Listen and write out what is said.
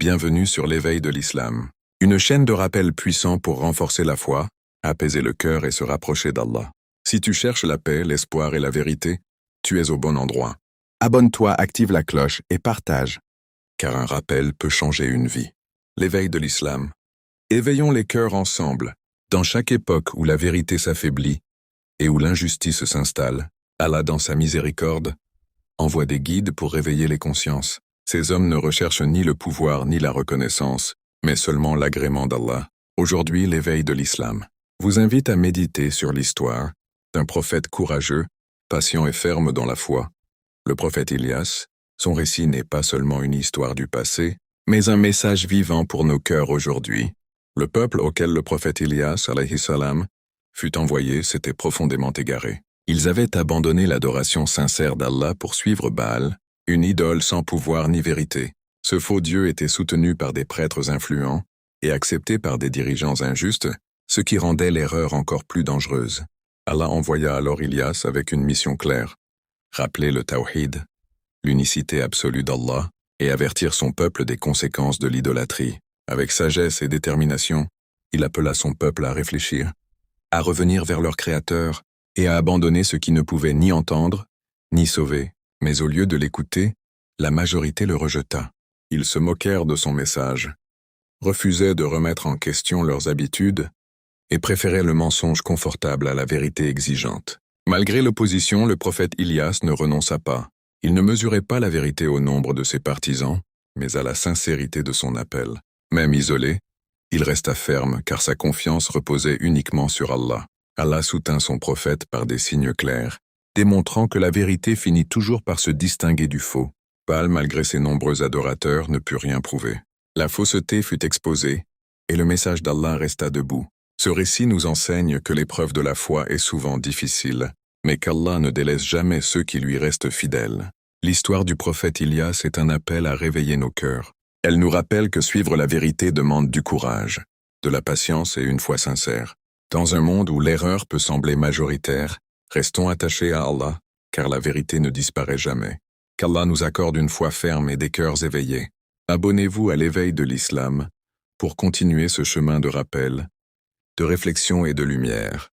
Bienvenue sur l'éveil de l'islam. Une chaîne de rappel puissant pour renforcer la foi, apaiser le cœur et se rapprocher d'Allah. Si tu cherches la paix, l'espoir et la vérité, tu es au bon endroit. Abonne-toi, active la cloche et partage, car un rappel peut changer une vie. L'éveil de l'islam. Éveillons les cœurs ensemble. Dans chaque époque où la vérité s'affaiblit et où l'injustice s'installe, Allah, dans sa miséricorde, envoie des guides pour réveiller les consciences. Ces hommes ne recherchent ni le pouvoir ni la reconnaissance, mais seulement l'agrément d'Allah. Aujourd'hui, l'éveil de l'islam vous invite à méditer sur l'histoire d'un prophète courageux, patient et ferme dans la foi. Le prophète Ilyas, son récit n'est pas seulement une histoire du passé, mais un message vivant pour nos cœurs aujourd'hui. Le peuple auquel le prophète Ilyas, alayhi salam, fut envoyé s'était profondément égaré. Ils avaient abandonné l'adoration sincère d'Allah pour suivre Baal, une idole sans pouvoir ni vérité. Ce faux Dieu était soutenu par des prêtres influents et accepté par des dirigeants injustes, ce qui rendait l'erreur encore plus dangereuse. Allah envoya alors Ilyas avec une mission claire: rappeler le tawhid, l'unicité absolue d'Allah, et avertir son peuple des conséquences de l'idolâtrie. Avec sagesse et détermination, il appela son peuple à réfléchir, à revenir vers leur Créateur et à abandonner ce qui ne pouvait ni entendre, ni sauver. Mais au lieu de l'écouter, la majorité le rejeta. Ils se moquèrent de son message, refusaient de remettre en question leurs habitudes et préféraient le mensonge confortable à la vérité exigeante. Malgré l'opposition, le prophète Ilyas ne renonça pas. Il ne mesurait pas la vérité au nombre de ses partisans, mais à la sincérité de son appel. Même isolé, il resta ferme car sa confiance reposait uniquement sur Allah. Allah soutint son prophète par des signes clairs, démontrant que la vérité finit toujours par se distinguer du faux. Baal, malgré ses nombreux adorateurs, ne put rien prouver. La fausseté fut exposée, et le message d'Allah resta debout. Ce récit nous enseigne que l'épreuve de la foi est souvent difficile, mais qu'Allah ne délaisse jamais ceux qui lui restent fidèles. L'histoire du prophète Ilyas est un appel à réveiller nos cœurs. Elle nous rappelle que suivre la vérité demande du courage, de la patience et une foi sincère. Dans un monde où l'erreur peut sembler majoritaire, restons attachés à Allah, car la vérité ne disparaît jamais. Qu'Allah nous accorde une foi ferme et des cœurs éveillés. Abonnez-vous à l'éveil de l'islam pour continuer ce chemin de rappel, de réflexion et de lumière.